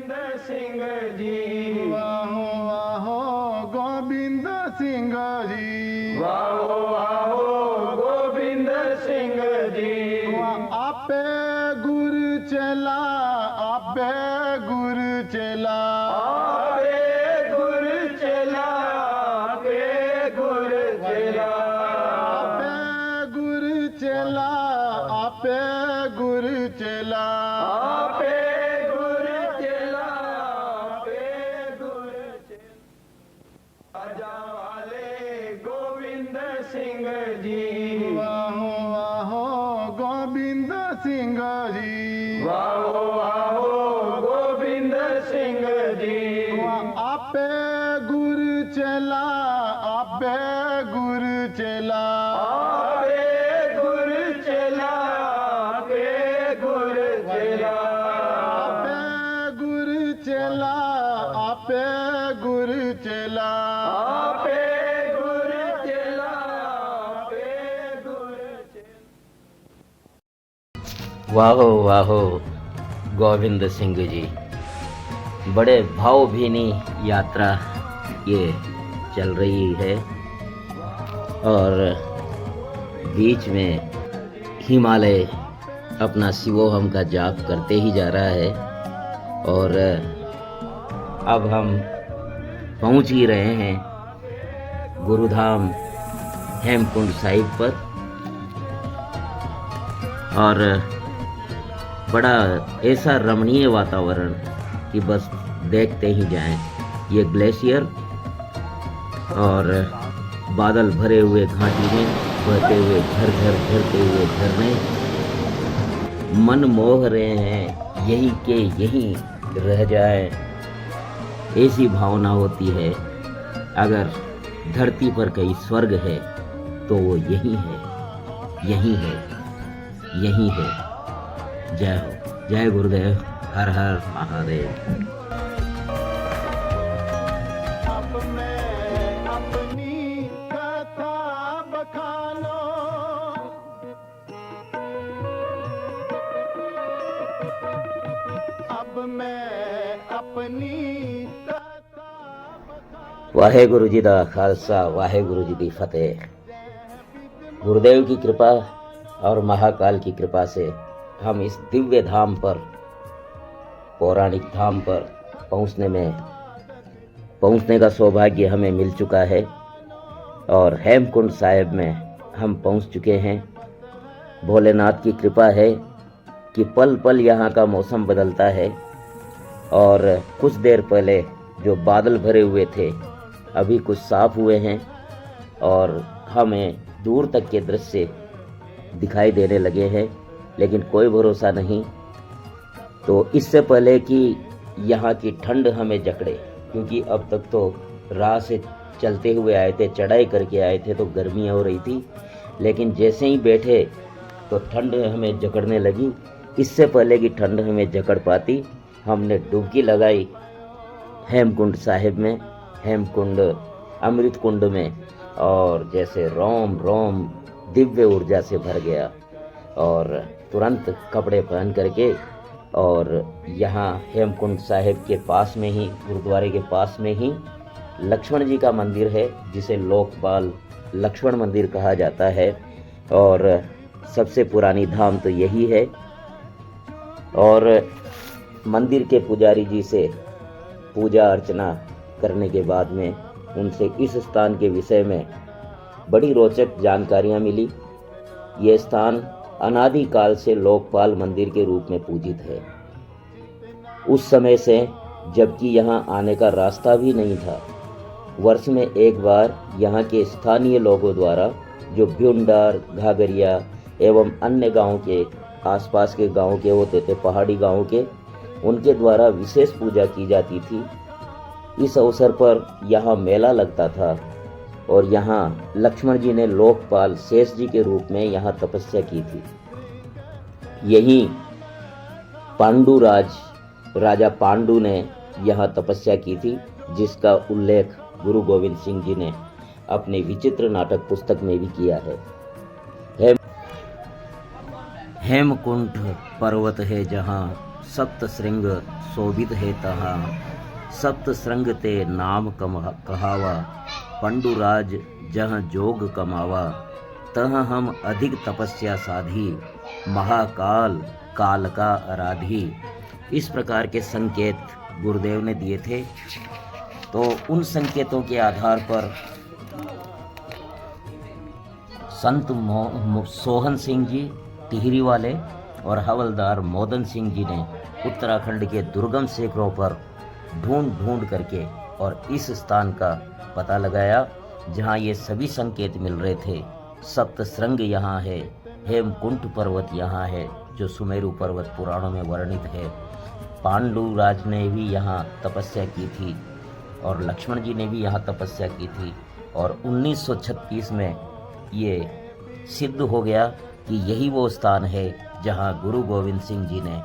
गोविंद सिंह जी, वाहो वाहो गोविंद सिंह जी, वाहो वाहो गोविंद सिंह जी। आपे गुरु चला, आपे गुरु चला, आपे गुरु चला, आपे गुरु चला, आपे गुरु चला, आपे गुरु चला, आपे गुरु चला, आपे गुरु चला। राजा वाले गोविंद सिंह जी, वाहो वाहो गोविंद सिंह जी, वाहो वाहो गोविंद सिंह जी। आपे गुरु चला, आपे गुरु चला, आपे गुरु चला, आपे गुरु चला, आपे गुरु चला, आपे गुरु चला, आपे गुरु चला, आपे गुरु चला। वाहो वाहो गोविंद सिंह जी, बड़े भावभीनी यात्रा ये चल रही है और बीच में हिमालय अपना शिवोहम का जाप करते ही जा रहा है और अब हम पहुंच ही रहे हैं गुरुधाम हेमकुंड साहिब पर और बड़ा ऐसा रमणीय वातावरण कि बस देखते ही जाएं। ये ग्लेशियर और बादल भरे हुए घाटी में बहते हुए झरते हुए झरने मन मोह रहे हैं, यही के यहीं रह जाए, ऐसी भावना होती है। अगर धरती पर कहीं स्वर्ग है तो वो यही है, यही है, यही है। जय हो, जय गुरुदेव, हर हर महादेव। अब मैं अपनी कथा बखानो, अब मैं अपनी कथा बखानो। वाहेगुरु जी दा खालसा, वाहेगुरु जी दी फतेह। गुरुदेव की कृपा और महाकाल की कृपा से हम इस दिव्य धाम पर, पौराणिक धाम पर पहुंचने का सौभाग्य हमें मिल चुका है और हेमकुंड साहिब में हम पहुंच चुके हैं। भोलेनाथ की कृपा है कि पल पल यहाँ का मौसम बदलता है और कुछ देर पहले जो बादल भरे हुए थे अभी कुछ साफ हुए हैं और हमें दूर तक के दृश्य दिखाई देने लगे हैं, लेकिन कोई भरोसा नहीं। तो इससे पहले कि यहाँ की ठंड हमें जकड़े, क्योंकि अब तक तो राह से चलते हुए आए थे, चढ़ाई करके आए थे तो गर्मी हो रही थी, लेकिन जैसे ही बैठे तो ठंड हमें जकड़ने लगी। इससे पहले कि ठंड हमें जकड़ पाती, हमने डुबकी लगाई हेमकुंड साहिब में, हेमकुंड अमृत कुंड में, और जैसे रोम रोम दिव्य ऊर्जा से भर गया और तुरंत कपड़े पहन करके और यहाँ हेमकुंड साहिब के पास में ही, गुरुद्वारे के पास में ही लक्ष्मण जी का मंदिर है, जिसे लोकपाल लक्ष्मण मंदिर कहा जाता है और सबसे पुरानी धाम तो यही है। और मंदिर के पुजारी जी से पूजा अर्चना करने के बाद में उनसे इस स्थान के विषय में बड़ी रोचक जानकारियां मिली। ये स्थान अनादिकाल से लोकपाल मंदिर के रूप में पूजित है। उस समय से, जबकि यहाँ आने का रास्ता भी नहीं था, वर्ष में एक बार यहाँ के स्थानीय लोगों द्वारा, जो भ्युंडार, घाघरिया एवं अन्य गांव के आसपास के गांव के होते थे, पहाड़ी गांव के, उनके द्वारा विशेष पूजा की जाती थी। इस अवसर पर यहाँ मेला लगता था और यहाँ लक्ष्मण जी ने लोकपाल शेष जी के रूप में यहाँ तपस्या की थी। यही पांडुराज राजा पांडु ने यहाँ तपस्या की थी, जिसका उल्लेख गुरु गोविंद सिंह जी ने अपने विचित्र नाटक पुस्तक में भी किया है। हेमकुंड पर्वत है जहाँ सप्त श्रृंग शोभित है तहाँ, सप्त श्रृंग ते नाम कहावा, पंडुराज जहाँ जोग कमावा, तह हम अधिक तपस्या साधी, महाकाल काल का आराधी। इस प्रकार के संकेत गुरुदेव ने दिए थे। तो उन संकेतों के आधार पर संत सोहन सिंह जी टिहरी वाले और हवलदार मोदन सिंह जी ने उत्तराखंड के दुर्गम शिखरों पर ढूंढ करके और इस स्थान का पता लगाया जहां ये सभी संकेत मिल रहे थे। सप्त श्रृंग यहाँ है, हेमकुंट पर्वत यहाँ है जो सुमेरु पर्वत पुराणों में वर्णित है। पांडु राज ने भी यहाँ तपस्या की थी और लक्ष्मण जी ने भी यहाँ तपस्या की थी और 1936 में ये सिद्ध हो गया कि यही वो स्थान है जहाँ गुरु गोविंद सिंह जी ने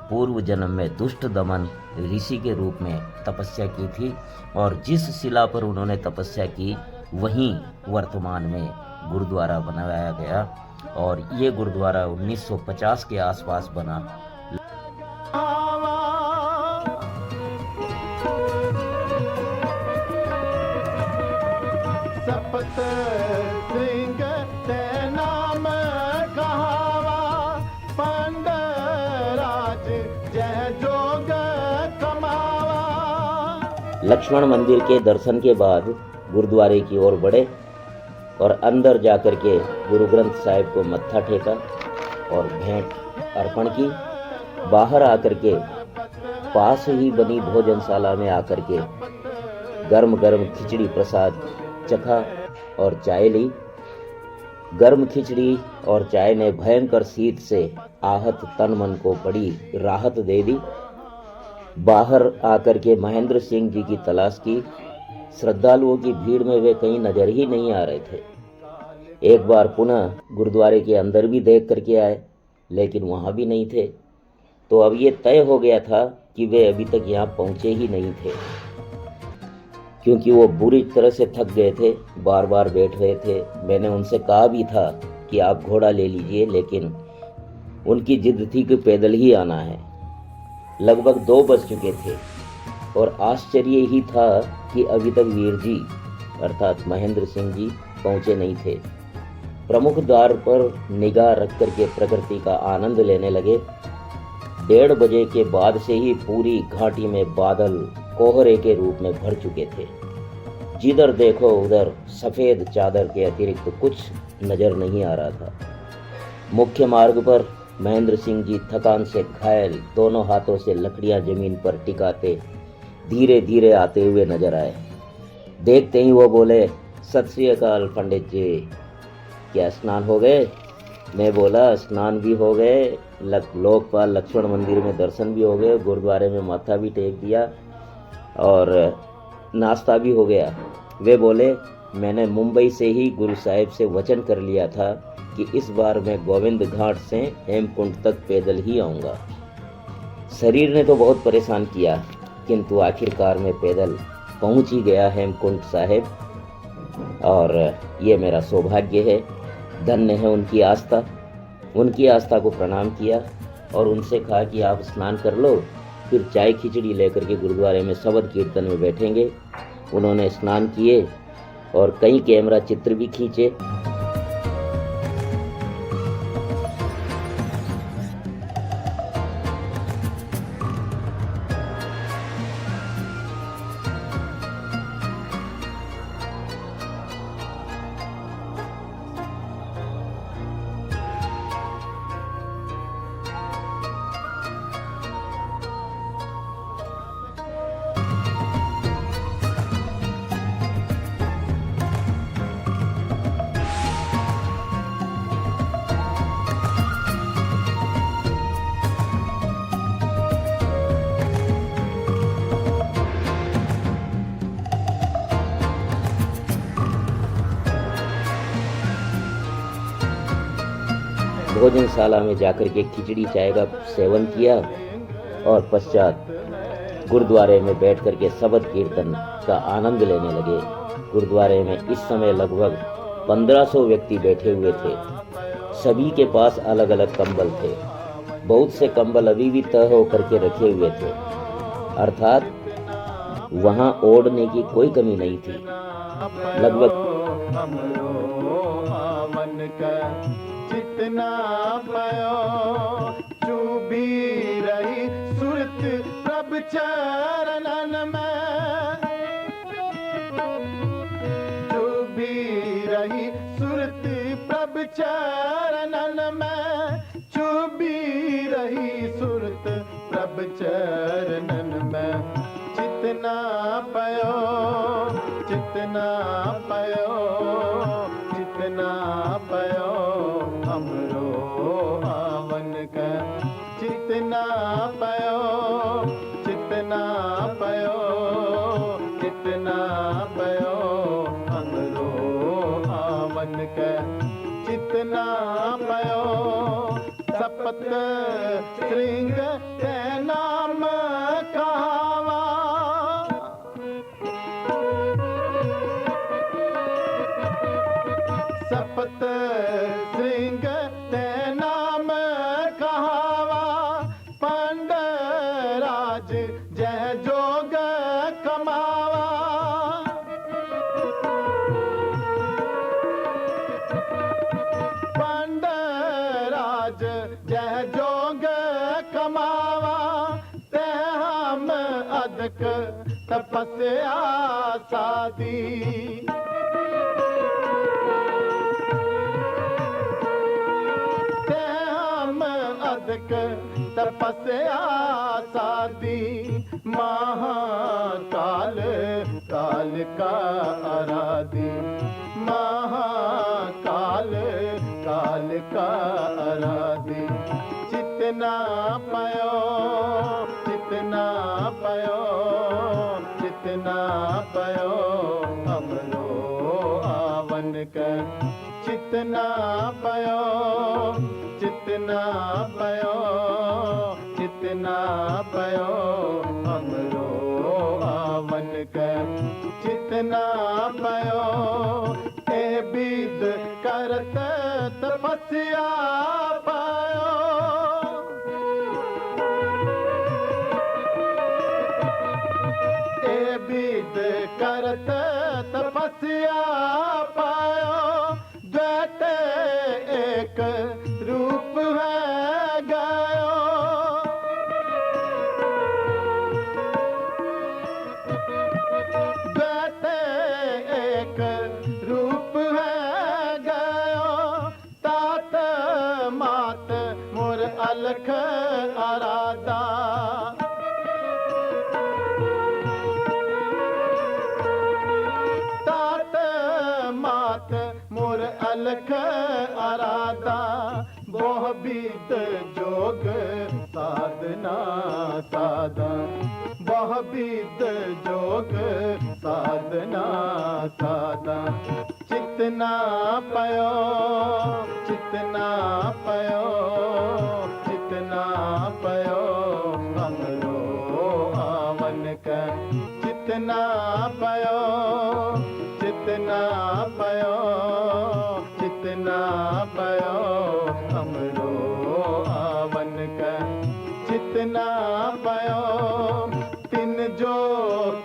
पूर्व जन्म में दुष्ट दमन ऋषि के रूप में तपस्या की थी और जिस शिला पर उन्होंने तपस्या की वहीं वर्तमान में गुरुद्वारा बनाया गया और ये गुरुद्वारा 1950 के आसपास बना। सप्त श्रृंग ते नाम कहावा, पंडराज जय जोग कमावा। लक्ष्मण मंदिर के दर्शन के बाद गुरुद्वारे की ओर बढ़े और अंदर जाकर के गुरु ग्रंथ साहिब को मत्था टेका और भेंट अर्पण की। बाहर आकर के पास ही बनी भोजनशाला में आकर के गर्म गर्म खिचड़ी प्रसाद चखा और चाय ली। गर्म खिचड़ी और चाय ने भयंकर शीत से आहत तन मन को बड़ी राहत दे दी। बाहर आकर के महेंद्र सिंह जी की तलाश की। श्रद्धालुओं की भीड़ में वे कहीं नजर ही नहीं आ रहे थे। एक बार पुनः गुरुद्वारे के अंदर भी देख करके आए लेकिन वहां भी नहीं थे। तो अब ये तय हो गया था कि वे अभी तक यहाँ पहुंचे ही नहीं थे, क्योंकि वो बुरी तरह से थक गए थे, बार बार बैठ रहे थे। मैंने उनसे कहा भी था कि आप घोड़ा ले लीजिए, लेकिन उनकी जिद थी कि पैदल ही आना है। लगभग 2 बज चुके थे और आश्चर्य ही था कि अभी तक वीर जी अर्थात महेंद्र सिंह जी पहुंचे नहीं थे। प्रमुख द्वार पर निगाह रख करके प्रकृति का आनंद लेने लगे। 1:30 बजे के बाद से ही पूरी घाटी में बादल कोहरे के रूप में भर चुके थे। जिधर देखो उधर सफेद चादर के अतिरिक्त कुछ नजर नहीं आ रहा था। मुख्य मार्ग पर महेंद्र सिंह जी थकान से घायल दोनों हाथों से लकड़ियां जमीन पर टिकाते धीरे धीरे आते हुए नजर आए। देखते ही वो बोले, सत श्री अकाल पंडित जी, क्या स्नान हो गए? मैं बोला, स्नान भी हो गए, लोकपाल लक्ष्मण मंदिर में दर्शन भी हो गए, गुरुद्वारे में माथा भी टेक दिया और नाश्ता भी हो गया। वे बोले, मैंने मुंबई से ही गुरु साहिब से वचन कर लिया था कि इस बार मैं गोविंद घाट से हेमकुंड तक पैदल ही आऊँगा। शरीर ने तो बहुत परेशान किया, किंतु आखिरकार मैं पैदल पहुँच ही गया हेमकुंड साहिब और ये मेरा सौभाग्य है। धन्य है उनकी आस्था। उनकी आस्था को प्रणाम किया और उनसे कहा कि आप स्नान कर लो, फिर चाय खिचड़ी लेकर के गुरुद्वारे में शबद कीर्तन में बैठेंगे। उन्होंने स्नान किए और कई कैमरा चित्र भी खींचे। भोजनशाला में जाकर के खिचड़ी चाय का सेवन किया और पश्चात गुरुद्वारे में बैठ कर के शबद कीर्तन का आनंद लेने लगे। गुरुद्वारे में इस समय लगभग 1500 व्यक्ति बैठे हुए थे। सभी के पास अलग अलग कंबल थे। बहुत से कंबल अभी भी तह होकर के रखे हुए थे, अर्थात वहां ओढ़ने की कोई कमी नहीं थी। लगभग आवन का जितना पयो चूबी रही सुरत प्रभ चरणन में, चूबी रही सुरत प्रभ चरणन में, चूबी रही सुरत प्रभ चरणन में। जितना पयो जितना पयो जितना पयो हमरो आवन का जितना पयो जितना पयो जितना पयो हमरो आवन का जितना पयो सपत श्रृंग ते नाम कहावा, सपत श्रृंग ते नाम कहावा, पंडराज जय जोग कमावा, पंडराज जय जोग कमावा, ते हम अधिक तपस्या साधी, अधिक तपस्या साधी, महाकाल काल का आराधी, महाकाल काल का आराधी। जितना पयो जितना पयो जितना पयो हमरो आवन का जितना पयो जितना पयो जितना पयो हमरो आवन का जितना पयो ए बीद करत तपस्या पायो, ए बीद करत तपस्या पायो, द्वैत एक रूप है गायो, द्वैत एक रूप है गायो, तात मात मोर अलख आराधा, तात मात मोर अलख आराधा, बोह बीत जोग साधना साधा, बोह बीत जोग साधना साधा। जितना पयो जितना पयो जितना पयो हमरो आवन का जितना पयो जितना पयो जितना पयो हमरो आवन का जितना पयो, तिन जो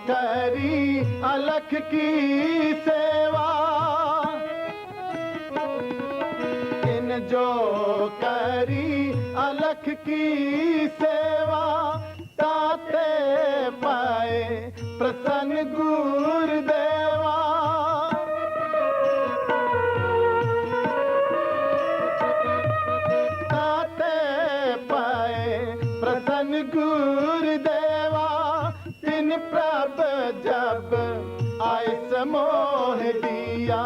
करी अलख की सेवा, तिन जो करी अलख की सेवा, ताते पाए प्रसन्न गुरुदेवा, ताते पाए प्रसन्न गुरुदेवा, तिन प्रभ जब आए समोह दिया,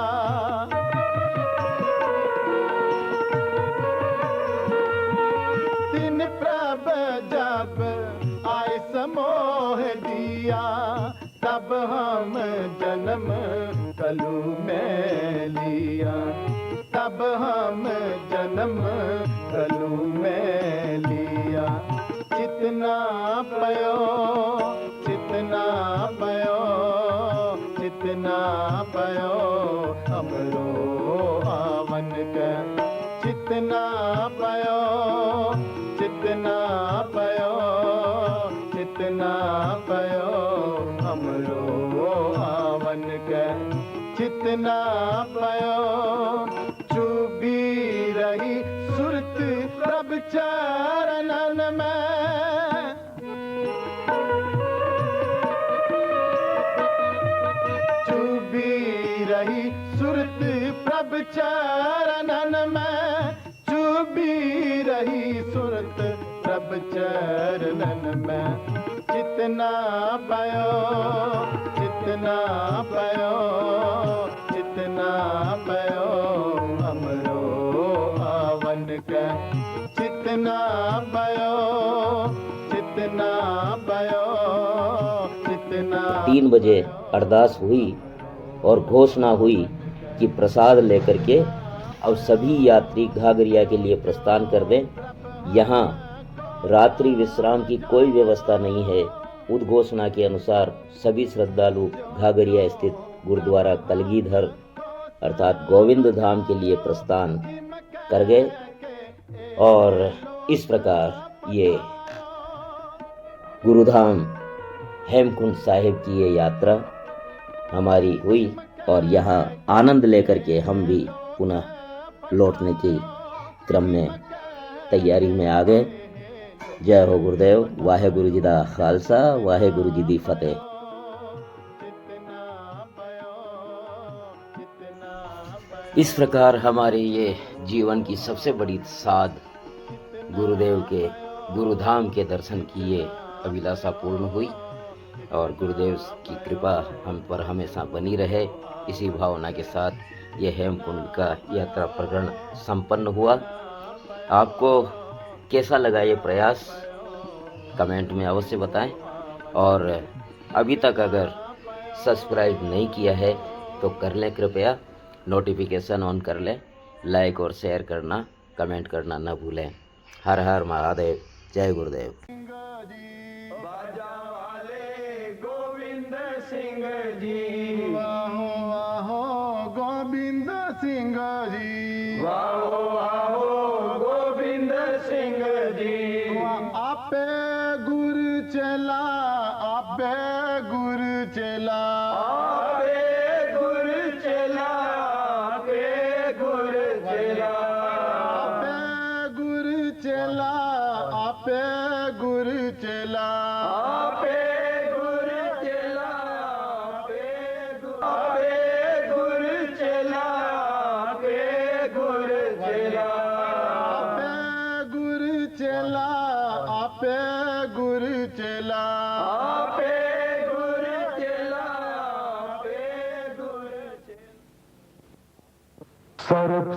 तिन प्रभ जब आए समोह दिया, तब हम जन्म कलू में लिया, तब हम जन्म कलू में लिया। जितना पयो जितना पयो जितना पयो हमरो आवन का जितना पयो जितना चितना पयो हमरो आवन के चितना पयो चुभी रही सुरत प्रभ चरणन में चुभी रही सुरत प्रभ चरणन में चुभी रही सुरत प्रभ चरणन में चितना पयो चितना पयो चितना पयो हमरो आवन के चितना पयो चितना पयो चितना 3 बजे अरदास हुई और घोषणा हुई कि प्रसाद लेकर के अब सभी यात्री घाघरिया के लिए प्रस्थान कर दें। यहाँ रात्रि विश्राम की कोई व्यवस्था नहीं है। उद्घोषणा के अनुसार सभी श्रद्धालु घाघरिया स्थित गुरुद्वारा कलगीधर अर्थात गोविंद धाम के लिए प्रस्थान कर गए और इस प्रकार ये गुरुधाम हेमकुंड साहिब की ये यात्रा हमारी हुई और यहाँ आनंद लेकर के हम भी पुनः लौटने के क्रम में तैयारी में आ गए। जय हो गुरुदेव। वाहे गुरु जी दा खालसा, वाहे गुरु जी दी फतेह। इस प्रकार हमारे ये जीवन की सबसे बड़ी साध गुरुदेव के गुरुधाम के दर्शन की ये अभिलाषा पूर्ण हुई और गुरुदेव की कृपा हम पर हमेशा बनी रहे। इसी भावना के साथ ये हेमकुंड का यात्रा प्रकरण संपन्न हुआ। आपको कैसा लगा ये प्रयास कमेंट में अवश्य बताएं और अभी तक अगर सब्सक्राइब नहीं किया है तो कर लें, कृपया नोटिफिकेशन ऑन कर लें, लाइक और शेयर करना कमेंट करना न भूलें। हर हर महादेव। जय गुरुदेव। बाजा वाले गोविंद सिंह जी वाहो वाहो गोविंद सिंह जी वाहो वाहो गोविंद सिंह जी आपे गुरु चला आपे गुरु चला आपे गुरु चला आपे गुरु चला आपे गुरु चला आपे गुरु चला आपे गुरु चला आपे गुरु चला आपे गुरु चला आपे गुरु चला आपे गुरु चला आपे गुरु चला आपे गुरु चला सर्व